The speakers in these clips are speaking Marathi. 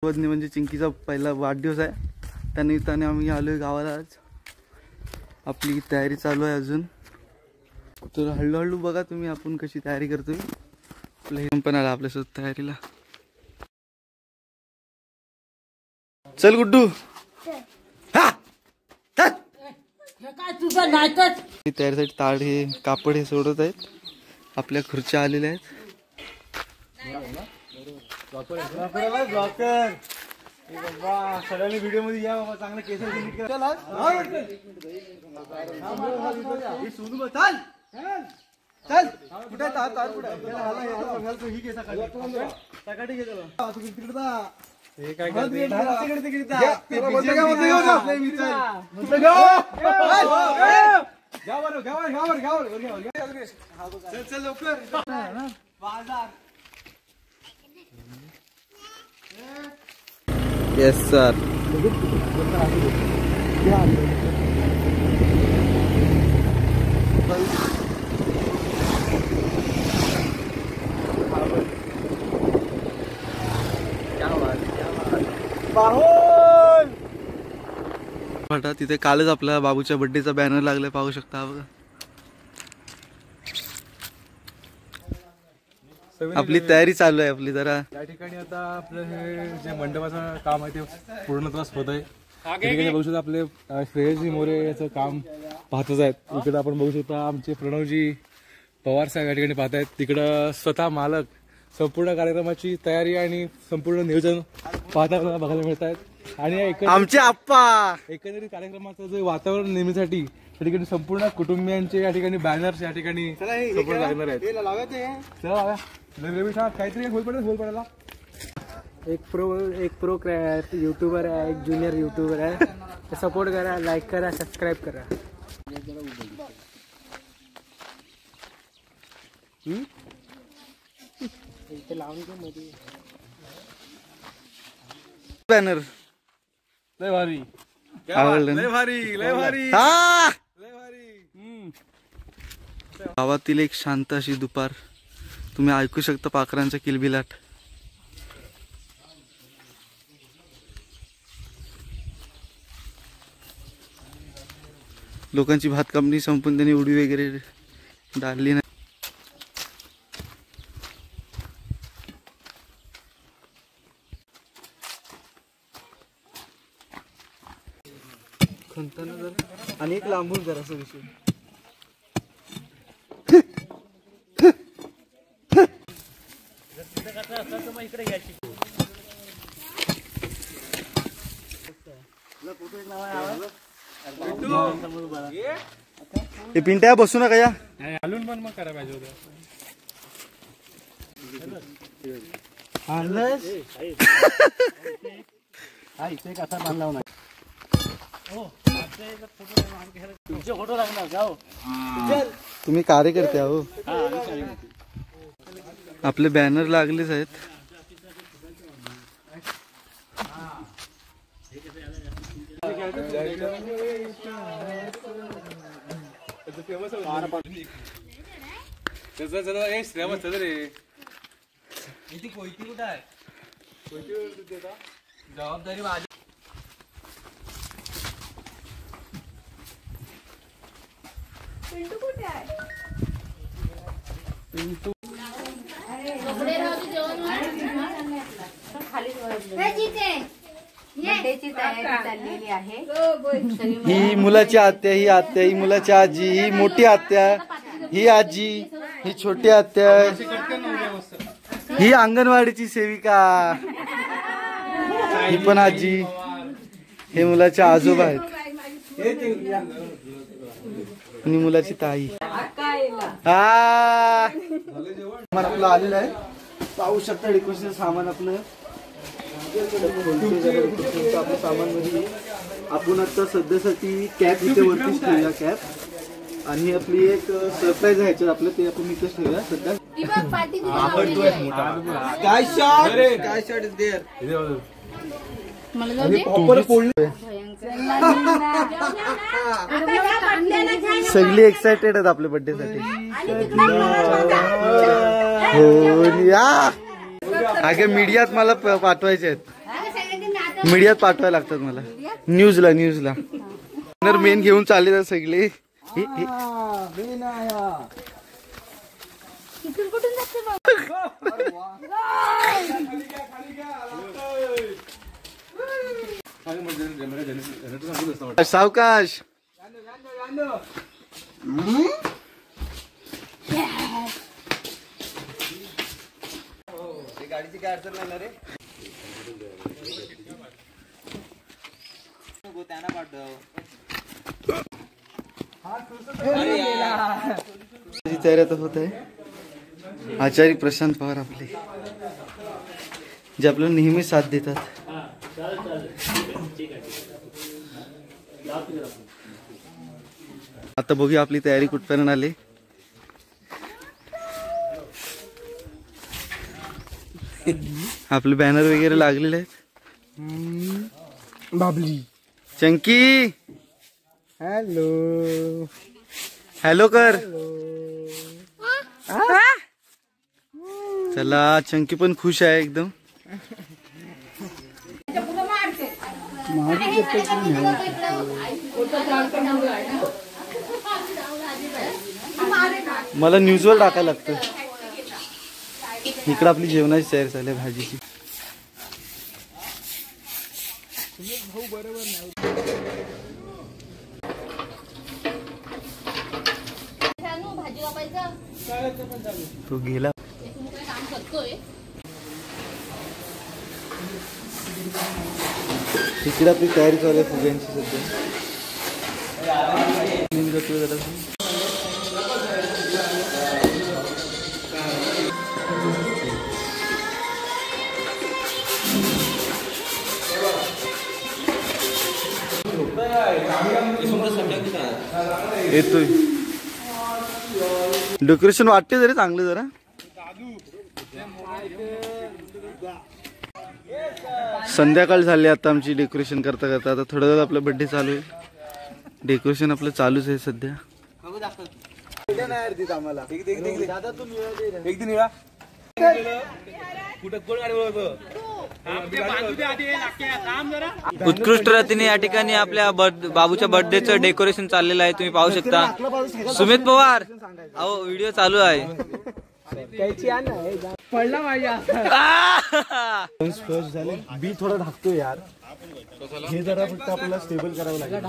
म्हणजे चिंकीचा पहिला वाढदिवस आहे, त्यानिमित्ताने आम्ही आलोय गावाला. आज आपली तयारी चालू आहे अजून, तर हळूहळू बघा तुम्ही आपण कशी तयारी करतोय. आपलं हे पण आला आपल्यासोबत तयारीला. चल गुड्डू. तयारीसाठी ताड हे कापड हे सोडत आहेत. आपल्या खुर्च्या आलेल्या आहेत. सगळ्यांनी व्हिडिओ मध्ये या बाबा, चांगलं केस चल कुठे तार कुठे ही केस चल लवकर बाजार. Yes sir. बघा तिथे कालच आपल्या बाबूच्या बर्थडेचा बॅनर लागलाय, पाहू शकता. बघा आपली तयारी चालू आहे आपली. जरा या ठिकाणी आता आपलं हे जे मंडपाचं काम आहे ते पूर्णत्वास होत आहे. बघू शकता आपले श्रेयसजी मोरे याचं काम पाहतच आहेत. इकडे आपण बघू शकता आमचे प्रणवजी पवार साहेब या ठिकाणी पाहत आहेत. तिकडं स्वतः मालक संपूर्ण कार्यक्रमाची तयारी आणि संपूर्ण नियोजन पाहताना बघायला मिळत आहेत. आणि आमचे आप्पा एकंदरीत कार्यक्रमाचं जे वातावरण निर्मितीसाठी या ठिकाणी संपूर्ण कुटुंबियांचे या ठिकाणी बॅनर्स या ठिकाणी संपूर्ण लागणार आहेत. काहीतरी होल पडायला. एक प्रो यूट्यूबर आहे, एक ज्युनियर यूट्यूबर आहे. सपोर्ट करा, लाईक करा, सबस्क्राईब करा. बॅनर लय भारी, आवडलं. लय भारी, लय भारी, लय भारी. गावातील एक शांत अशी दुपार, तुम्ही ऐकू शकता पाखरांचा किलबिलाट. लोकांची भात कापणी संपून त्यांनी उडी वगैरे डाळली नाही. आणि एक लांबून जरा असं विषय. हे पिंट्या बसू नका या. हलून पण मग करा पाहिजे होतं. कसा बांधला नाही फोटो लागणार जाओ. तुम्ही कार्यकर्ते आहो. आपले बॅनर लागलेच आहेत. जबाबदारी माझी. पिंटू कुठे आहे? पिंटू ही मुलाची आत्या, ही आत्या, ही मुलाची आजी, ही मोठी आत्या, ही आजी, ही छोटी आत्या, ही अंगणवाडीची सेविका, ही पण आजी, हे मुलाचे आजोबा आहेत आणि मुलाची ताई. सामान आपलं आलेलं आहे, पाहू शकता. डेकोरेशन सामान आपलं आपलं सामान मध्ये. आपण आता सध्यासाठी कॅप इथे वरतीच ठेवूया कॅप. आणि आपली एक सरप्राईज आहे ह्याच्यात आपलं, ते आपण इथेच ठेवूया सध्या. काय शॉट, काय शॉट इज देअर. सगळी एक्साइटेड आहेत आपल्या बर्थडे साठी. हो या. अगे मीडियात मला पाठवायचे आहेत. मीडियात पाठवायला लागतात मला, न्यूजला मेन घेऊन चालले सगळे. सावकाश गाडीची काय अडचण नाही ना रे. तयारी आता होत आहे. आचार्य प्रशांत पवार आपले, जे आपल्याला नेहमी साथ देतात. आता बघूया आपली तयारी कुठपर्यंत आली. आपले बॅनर वगैरे लागलेले आहेत. बाबली चंकी हॅलो हॅलो कर. चला चंकी पण खुश आहे एकदम. मला न्यूजवर टाकायला लागतं. इकडे आपली जेवणाची तयारी चालू आहे, भाजीची. तो गेला. इकडे आपली तयारी चालू आहे फुग्यांची सध्या. येतोय डेकोरेशन वाटते जरा चांगलं. जरा संध्याकाळ झाली आता आमची डेकोरेशन करता करता. आता थोडं वेळ आपला बर्थडे चालू आहे. डेकोरेशन आपलं चालूच आहे सध्या. उत्कृष्ट रीतीने या ठिकाणी आपल्या बाबूच्या बर्थडेचं डेकोरेशन चाललेलं आहे. तुम्ही पाहू शकता. सुमित पवार, अहो व्हिडिओ चालू आहे. पडला माझ्या बी थोडा ढाकतो यार. हे जरा फक्त आपल्याला स्टेबल करावं लागेल.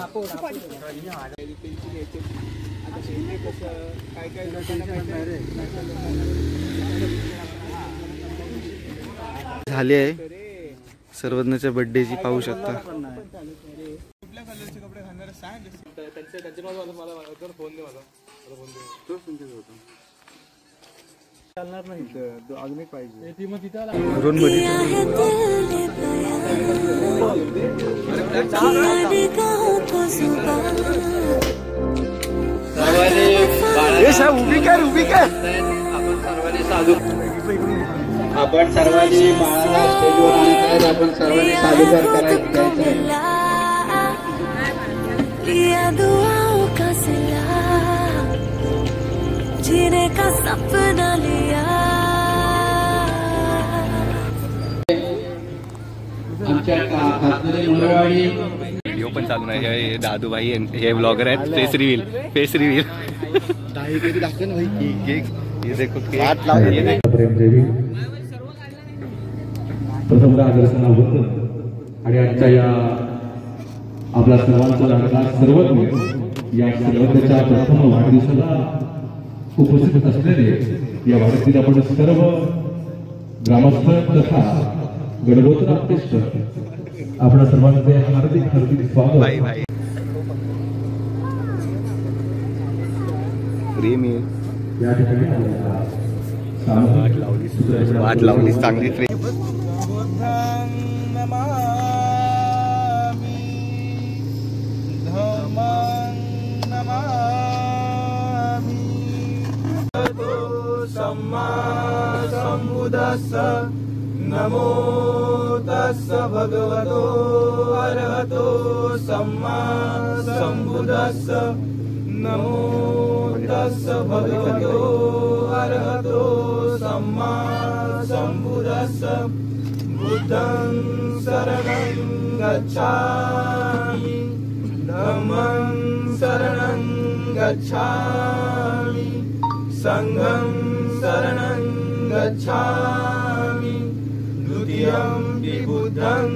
झाली आहे सर्वज्ञच्या बर्थडेची, पाहू शकता. चालणार नाही अजून एक पाहिजे. उभी कर आपण सर्वांनी बाळाला स्टेजवर आणत. आपण सर्वांनी सादर करायचं. जीने का सपना लिया. आमच्या मुलवाडी व्हिडिओ पण चालू नाही. हे दादूभाई हे ब्लॉगर आहेत. फेस रिव्हील प्रथमतः दर्शनाबद्दल आणि आजच्या या आपला सर्वांचा लाडका सर्वज्ञ या सर्वज्ञाच्या प्रथम वाढदिवसाला उपस्थित असलेले या वाढदिवसात आपण सर्व ग्रामस्थ तथा गणगोत्र आर्टिस्ट आपल्या सर्वांचे हार्दिक स्वागत. या ठिकाणी वाट लावली चांगली. नमो तस्स भगवतो अरहतो सम्मा सम्बुद्धस्स. नमो तस्स भगवतो अरहतो सम्मा सम्बुद्धस्स. बुद्धं शरणं गच्छामि धम्मं शरणं गच्छामि संघं शरणं गच्छामि द्वितीयंपि बुद्धं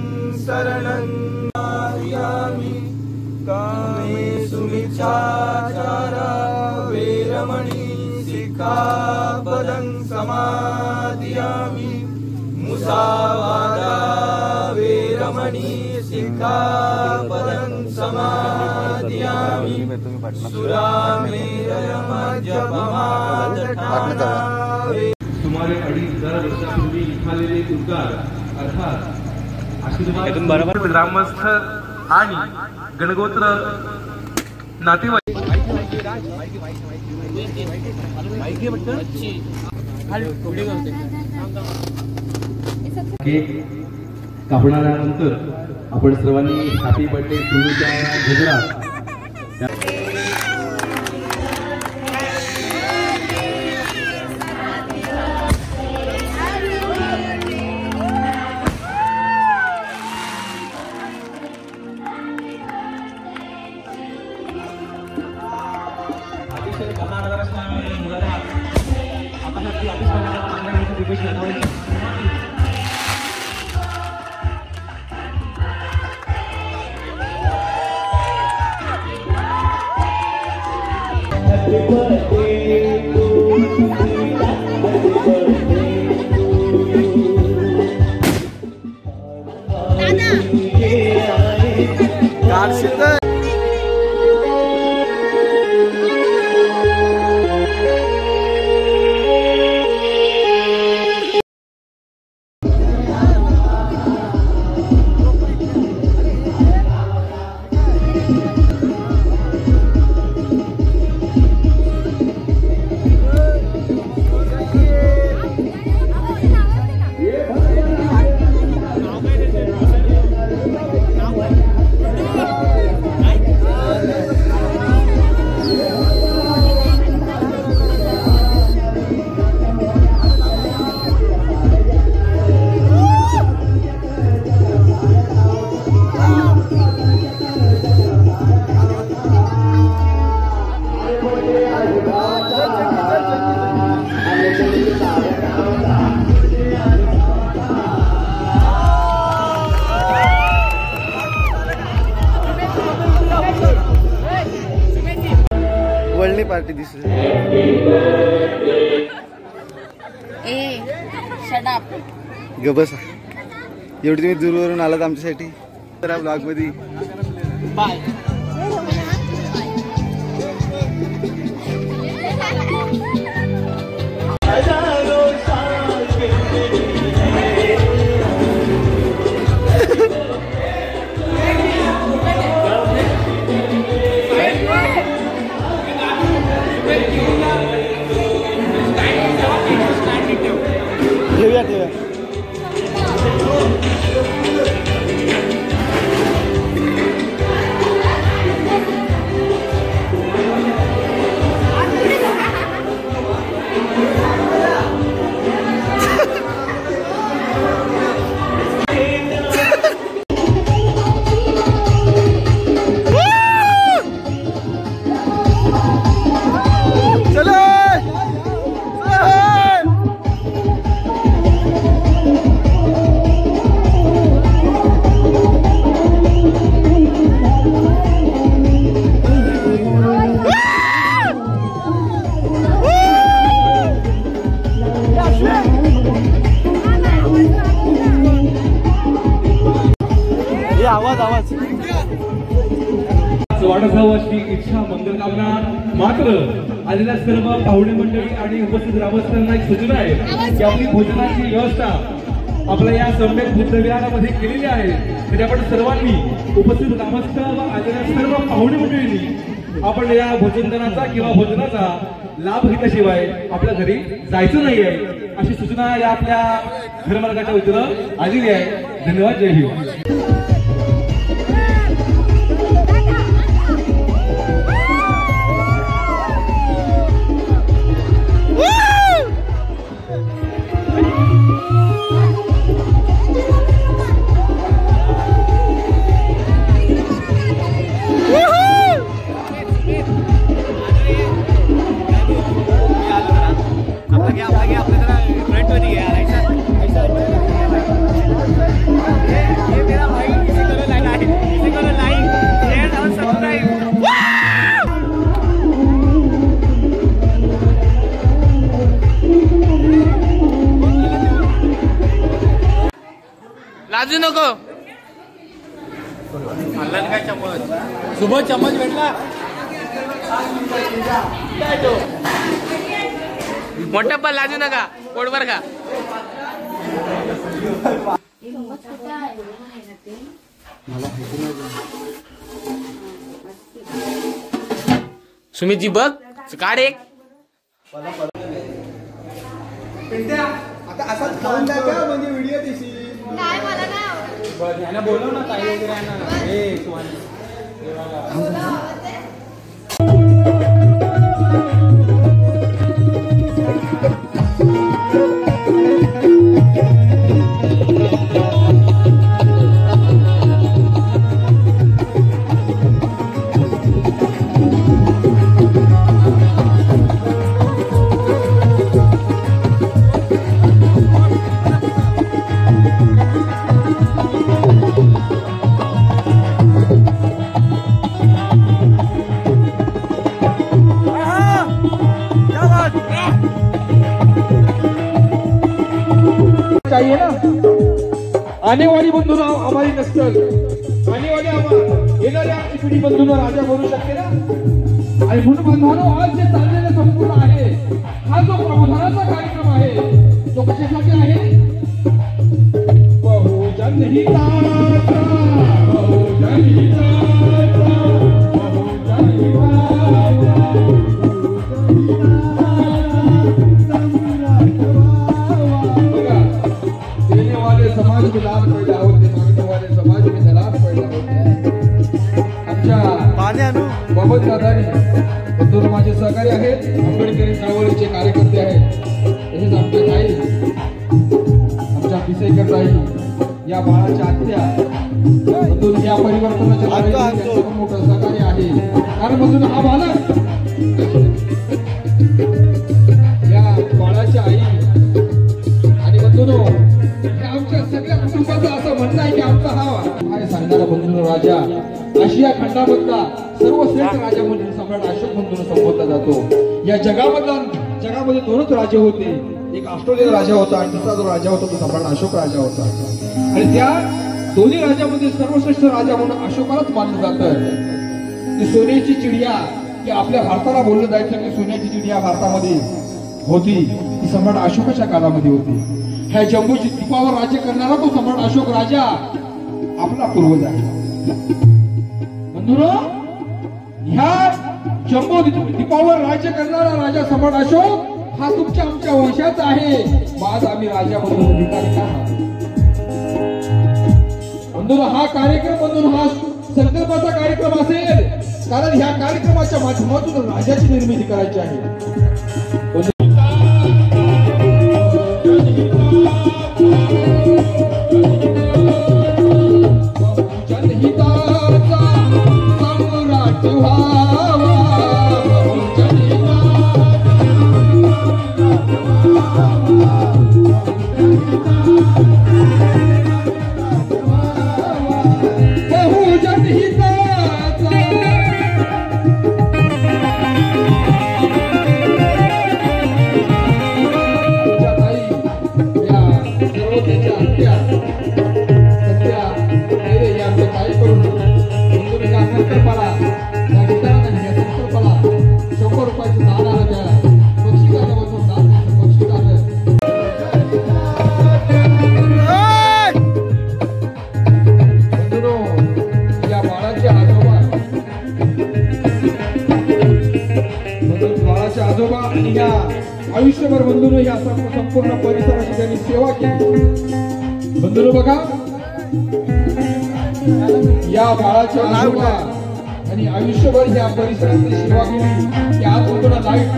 शरणं यामि कामेषु मिच्छाचारा वेरमणि सिक्खापदं समादियामि मुसावादा वेरमणि सिक्खापदं समादियामि सुरामेरयमद्यपमादठाना सुमारे 2,500 वर्षापूर्वी लिखालेले उद्गार अर्थात आशीर्वाद ग्रामस्थ आणि गणगोत्र नातेवाईक केक कापणाऱ्यानंतर आपण सर्वांनी हॅपी बर्थडे टू यूच्या गजरात वळणी पार्टी दिसते. ग बसा, एवढी तुम्ही दूरवरून आलात आमच्यासाठी. तर ब्लॉग मध्ये बाय. वाढसावं अशी इच्छा मंगल कामना. मात्र आलेल्या सर्व पाहुणे मंडळी आणि उपस्थित ग्रामस्थांना एक सूचना आहे की आपली भोजनाची व्यवस्था आपल्या या सम्यक बुद्ध विहारामध्ये केलेली आहे. तरी आपण सर्वांनी उपस्थित ग्रामस्थ व आलेल्या सर्व पाहुणे मंडळींनी आपण या भोजनदानाचा किंवा भोजनाचा लाभ घेतल्याशिवाय आपल्या घरी जायचं नाही आहे अशी सूचना या आपल्या घरमालकाच्या वतीनं आलेली आहे. धन्यवाद. जय हिंद. सोबत चम्मच भेटला मोठा पण लाजू नका पोटभर का. सुमितजी बघ काढ एक. आता असाच खाऊन जायचं म्हणजे व्हिडिओ दिसी. नाही मला नाही आवडत. यांना बोलव ना ताई वगैरे आहे ना. ए सुहानी चाहिए ना. आने वाली बंधूंना हमारी नसल, आने वाली येणाऱ्या आमची पिढी बंधूंना राजा बनवू शकते ना. आणि म्हणून बंधूंनो आज जे चाललेलं संपूर्ण आहे हा जो प्रबोधनाचा कार्यक्रम आहे तो कशासाठी आहे. बहुजन हिताचा, बहुजन हिताचा, बहुजन हिताचा. समाज में लाभ पैदा होते, मांगने वाले समाज में दलाल पैदा होते. आमच्या बाबत दादानी बंधू माझे सहकारी आहेत, आंबेडकरी चळवळीचे कार्यकर्ते आहेत. तसेच आमच्या ताई, आमच्या पिसेकर ताई, या बाळाच्या आत्या बंधू या परिवर्तनाच्या लढाईत मोठं सहकार्य आहे. कारण बंधू हा बालक या बाळाच्या आई आणि बंधू आमच्या सगळ्या कुटुंबाचं असं म्हणणं आहे की आमचा हा काय सांगणारा बंधू राजा आशिया खंडामधला सर्वश्रेष्ठ राजा म्हणून सम्राट अशोक म्हणून संबोधला जातो. या जगामध्ये दोनच राजे होते, एक ऑस्ट्रेलियन राजा होता आणि दुसरा जो राजा होता तो सम्राट अशोक राजा होता. आणि त्या दोन्ही राजामध्ये सर्वश्रेष्ठ राजा म्हणून अशोकालाच मानलं जातं. ती सोन्याची चिडिया की आपल्या भारताला बोललं जायचं की सोन्याची चिडिया भारतामध्ये होती ती सम्राट अशोकाच्या काळामध्ये होती. ह्या जम्बू द्वीपावर राज्य करणारा तो सम्राट अशोक राजा आपला पूर्वज आहे. बंधुरो ह्या जम्बू द्वीपावर राज्य करणारा राजा सम्राट अशोक हा तुमच्या आमच्या वंशाचा आहे. आज आम्ही राजा म्हणून अधिकारी आहोत. बंधुरो हा कार्यक्रम बंधुरो हा संकल्पाचा कार्यक्रम असेल कारण ह्या कार्यक्रमाच्या माध्यमातून राजाची निर्मिती करायची आहे. आयुष्यभर बंधून या संपूर्ण परिसराची त्यांनी सेवा केली. बंधू बघा या बाळाच्या आजोबा आणि आयुष्यभर या परिसराची सेवा केली की आज बंधूला लाईट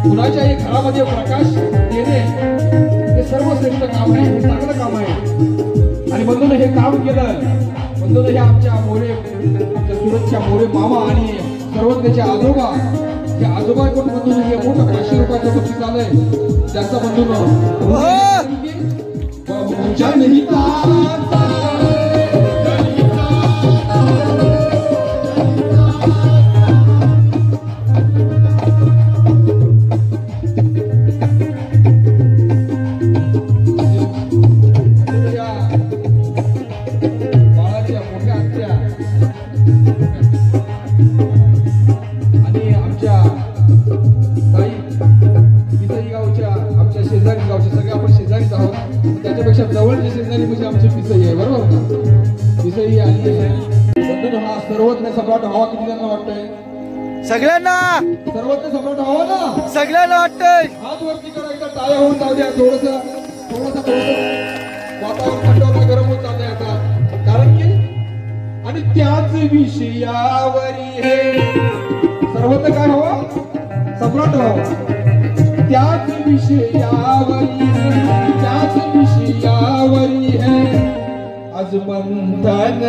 कुणाच्याही घरामध्ये प्रकाश देणे हे सर्वश्रेष्ठ काम आहे, हे चांगलं काम आहे. आणि बंधून हे काम केलं. बंधून हे आमच्या मोरे सुरतच्या मोरे मामा आणि सर्व त्याचे आजोबा आजोबा कोण बंधून हे मोठं 500 रुपयाचं बक्षीस आलंय त्याचा बंधून गेलेली म्हणजे आमची पिसई आहे, बरोबर ना? पिसई आली आहे. बंधू हा सर्वज्ञ सम्राट हवा किती त्यांना वाटतंय? सगळ्यांना सर्वज्ञ सम्राट हवा ना? सगळ्यांना वाटतंय. हात वरती करायचा, टाळ्या होऊन जाऊ द्या. थोडस वातावरण थंड गरम होत चाललंय आता, कारण की आणि त्याच विषयावरी हे सर्वज्ञ काय हवा? सम्राट हवा. त्याच विषयावरी है आज बंधन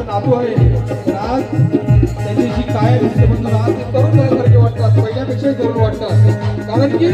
नातू आहे. आज त्यांच्याशी काय दिसते म्हणून आज ते तरुण झाल्यासारखे वाटतात, पहिल्यापेक्षाही तरुण वाटतात. कारण की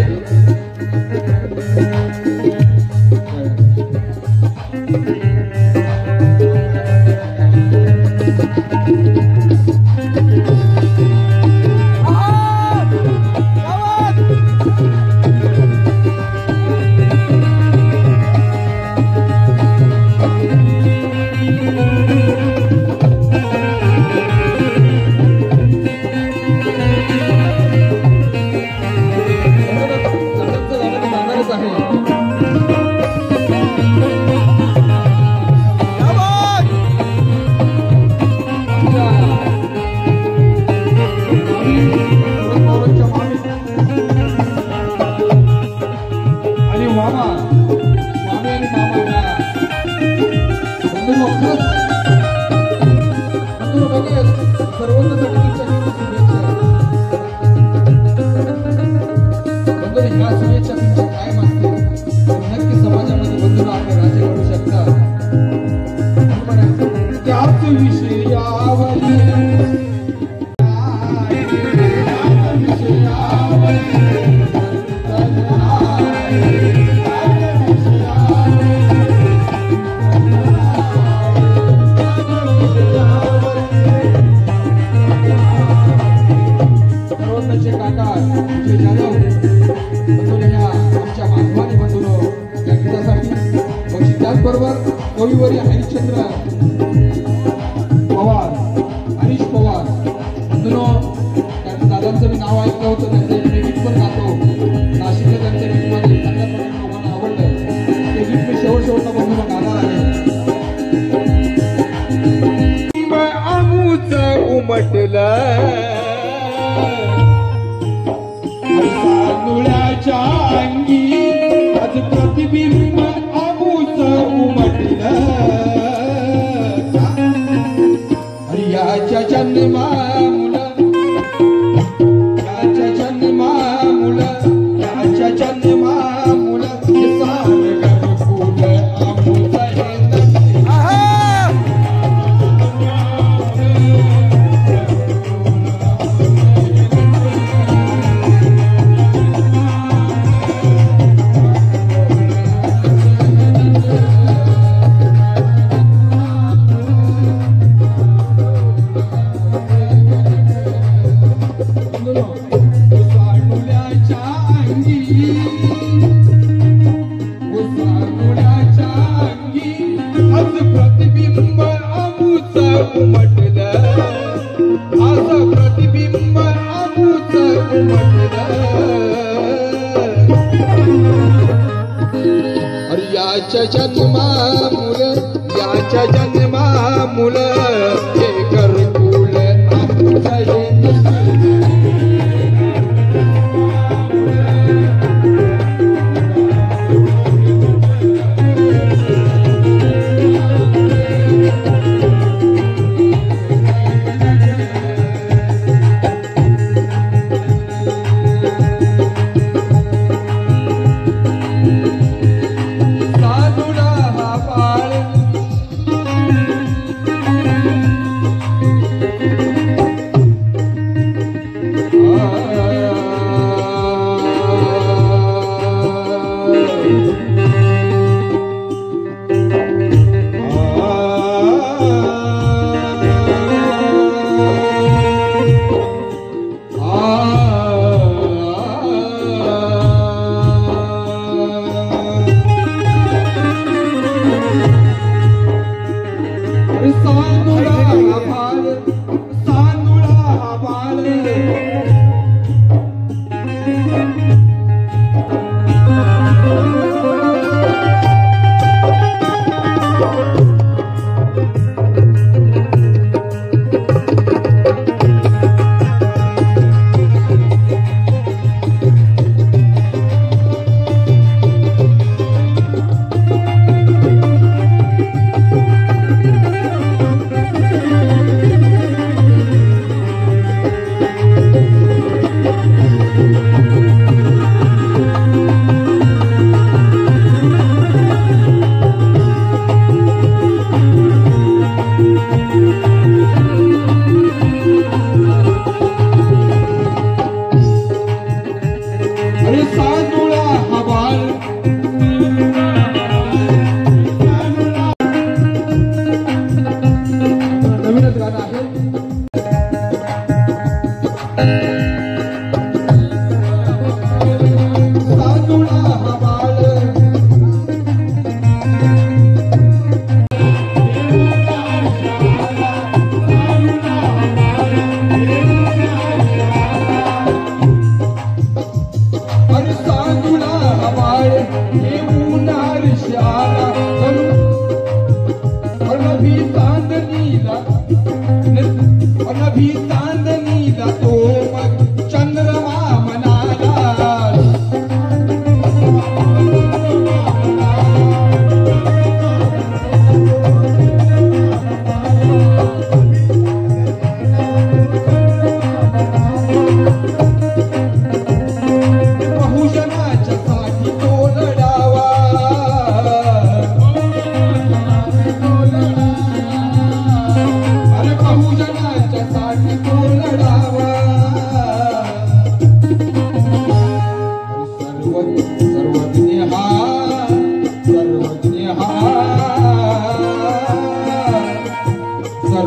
कविवर्य हरिश्चंद्र पवार, हरीश पवार बंधूंनो, त्यांच्या दादांचं मी नाव ऐकलं होतं. त्यांचं एक गीत पण गातो नाशिकला, त्यांच्या गीतमध्ये चांगल्या प्रकारे लोकांना आवडलं. ते गीत मी शेवटला बंधूंना गाणार आहे. आमूच उमटलं तांदुळाच्या अंगी आज प्रतिबिंब आमूच उमटलं. याच्या जन्मामुळं याच्या जन्मामुळं हे घरकुल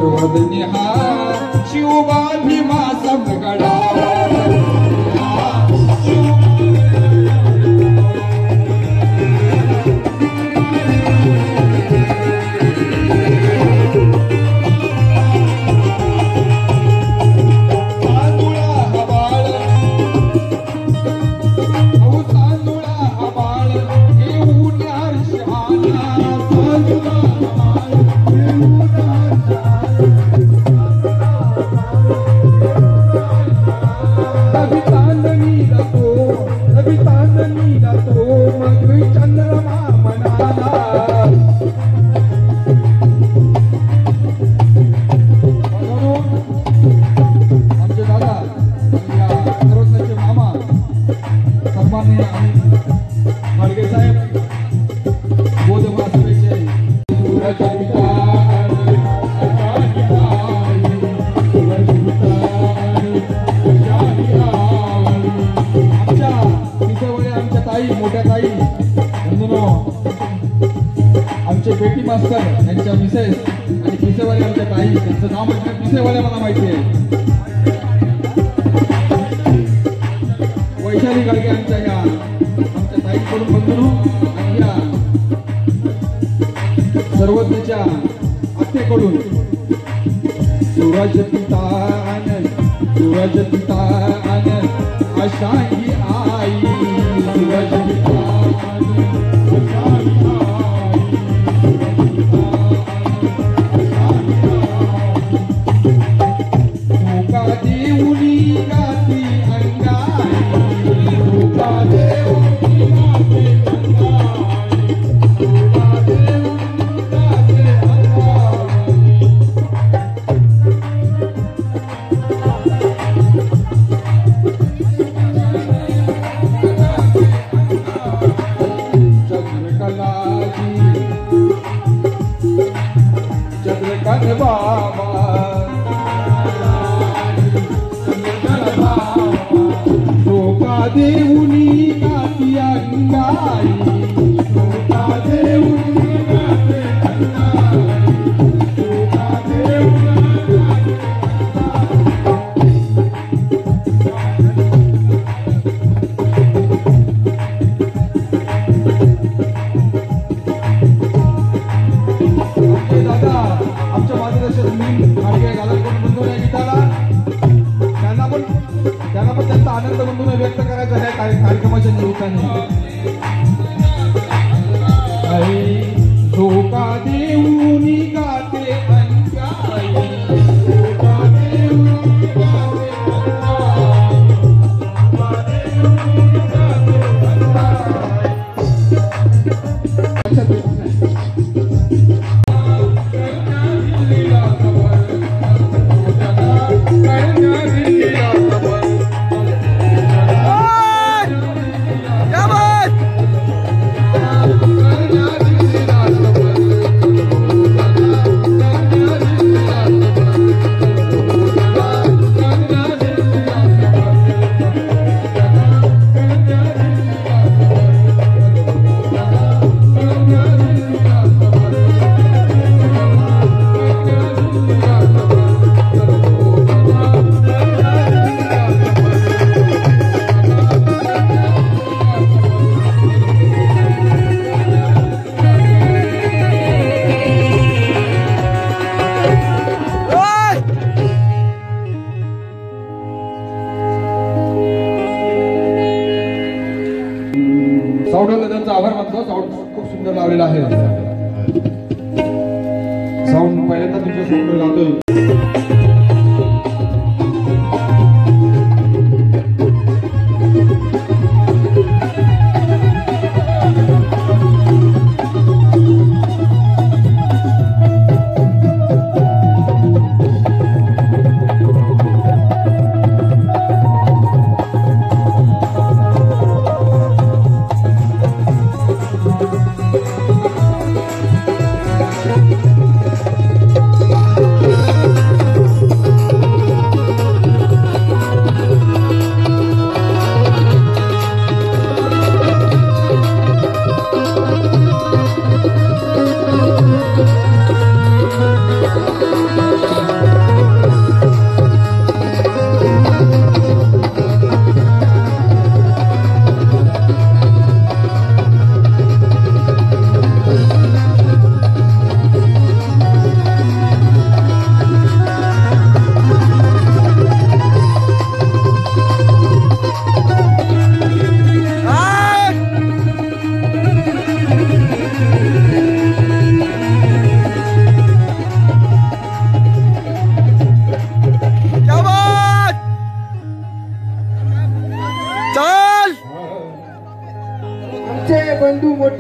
सर्वजनी हा शिवबा भीमा समगडा आमचे पेटी मास्तर यांच्या मिसेस आणि पिसेवाले आमच्या ताई, त्यांचं नाव म्हटलं पिसेवाले मला माहिती आहे. वैशाली गाडगे यांच्या या आमच्या ताईकडून बंधू आणि या सर्वज्ञच्या आत्तेकडून सूरज पिता आशा ही आई सूरज पिता आनंद बंधूंना व्यक्त करायचा आहे कार्यक्रमाच्या निमित्ताने. धोका देऊन गाते साऊंडला त्यांचा आभार मानतो. साऊंड खूप सुंदर लावलेला आहे. साऊंड पहिल्यांदा तुमच्या साऊंड लावतो.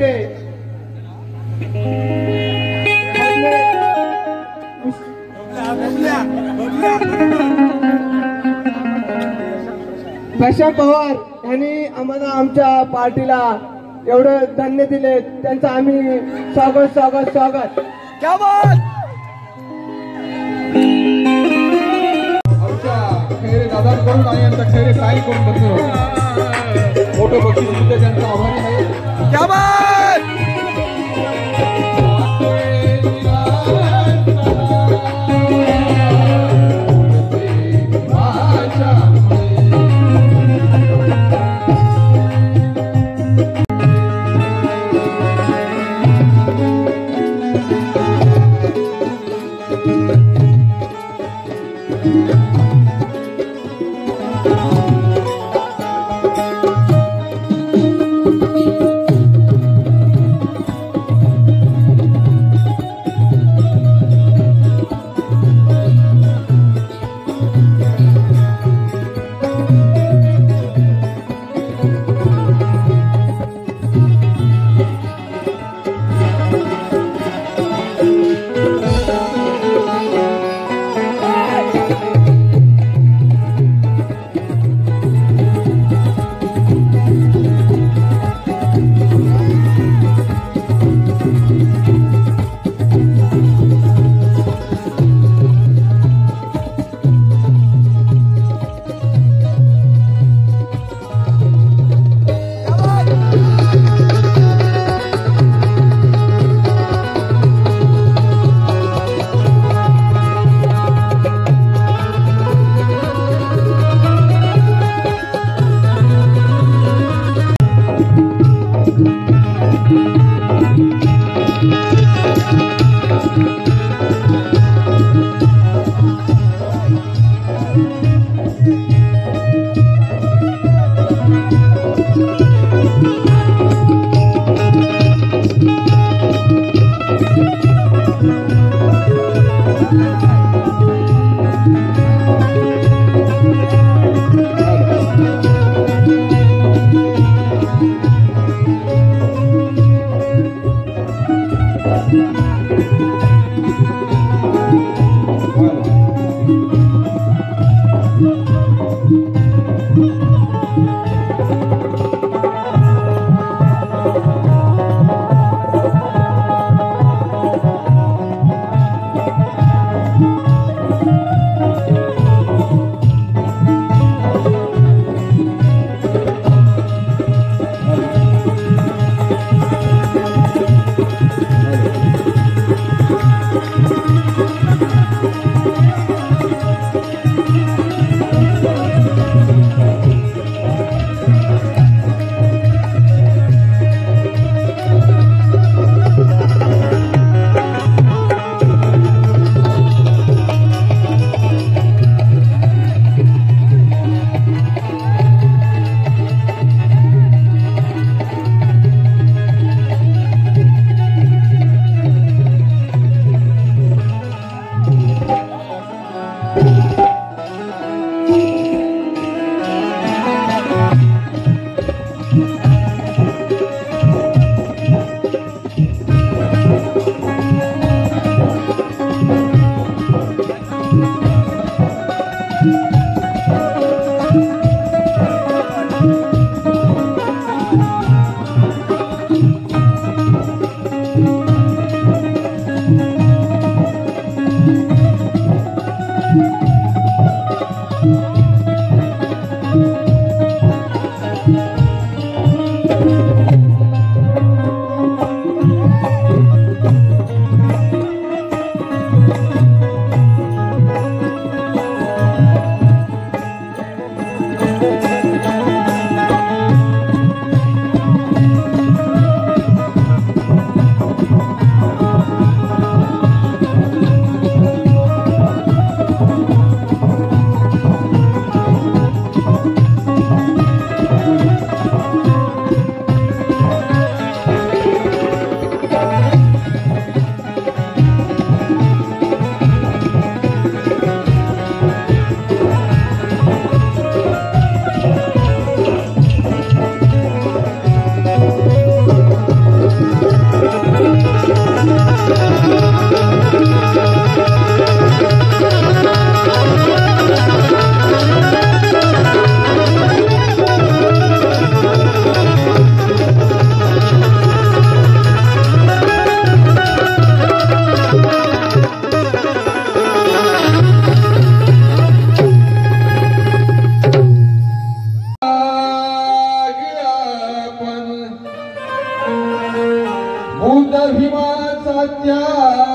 बेटे प्रशांत पवार यांनी आम्हाला आमच्या पार्टीला एवढं धन्य दिले, त्यांचं आम्ही स्वागत स्वागत स्वागत. क्या बात. आमच्या खैरे दादांकडून आणि आमच्या खैरे ताईकडून बघतो मोठं बक्षीस सुद्धा त्यांचा आभारी आहे. क्या बात.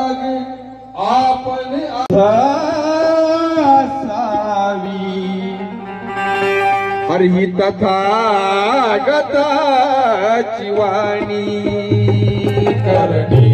आपण असावी हरी तथागताची वाणी करणी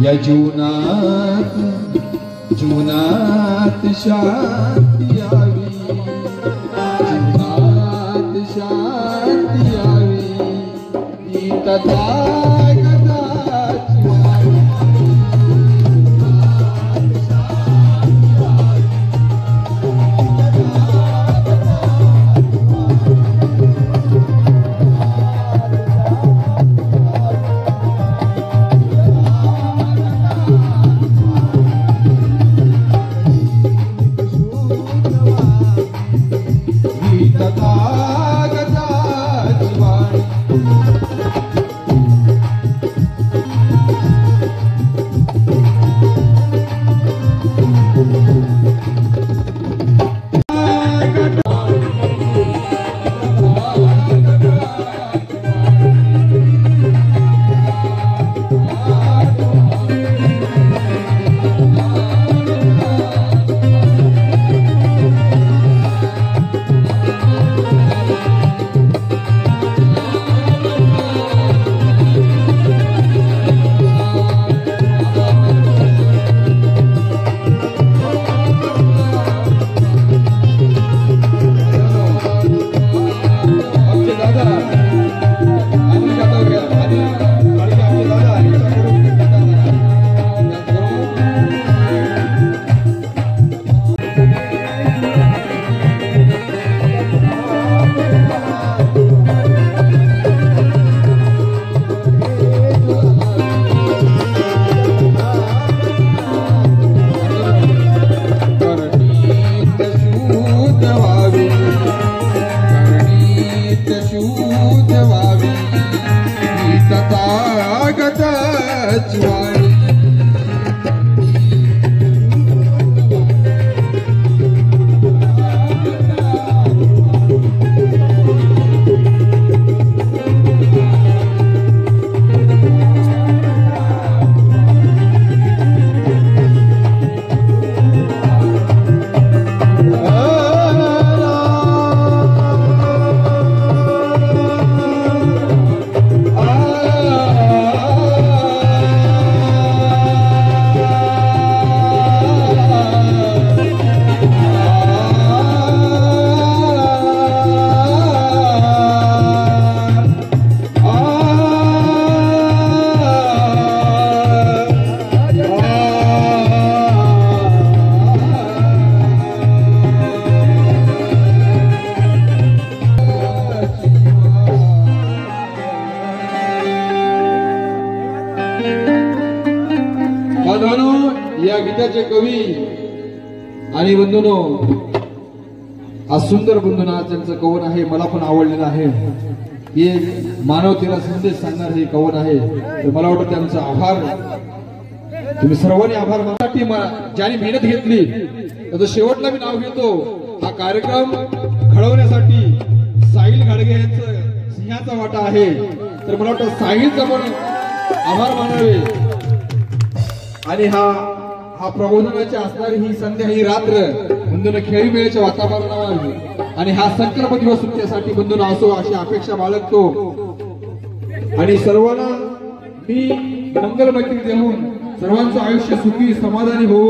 या जीवनात शांती यावी जीवनात शांती यावी ही तथागताची वाणी या गीताचे कवी आणि बंधूनो आज सुंदर बंधूंना त्यांचं कवन आहे, मला पण आवडलेलं आहे. हे मानवतेला संदेश सांगणार हे कवन आहे. तर मला वाटतं त्यांचा आभार, तुम्ही सर्वांनी आभार मानण्यासाठी ज्यांनी मेहनत घेतली त्याचं शेवटला मी नाव घेतो. हा कार्यक्रम घडवण्यासाठी साहिल घाडगे यांचं सिंहाचा वाटा आहे. तर मला वाटतं साहिलचा पण आभार मानावे. आणि हा प्रबोधनाची असणारी ही संध्या, ही रात्र बंधूंना खेळी मेळ्याच्या वातावरणावर आणि हा संकल्प दिवस सुट्ट्यासाठी बंधूंना असो अशी अपेक्षा बाळगतो. आणि सर्वांना मी मंगलमैत्री देऊन सर्वांचं आयुष्य सुखी समाधानी हो.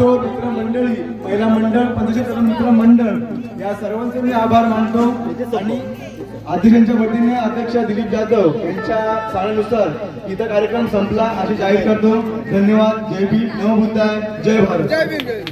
मित्रमंडळी, महिला मंडळ, पंचायत तरुण मित्र मंडळ या सर्वांचे मी आभार मानतो. आणि अध्यक्षांच्या वतीने अध्यक्ष दिलीप जाधव यांच्या सांगण्यानुसार इथं कार्यक्रम संपला असे जाहीर करतो. धन्यवाद. जय भीम, नमो बुद्धाय, जय भारत.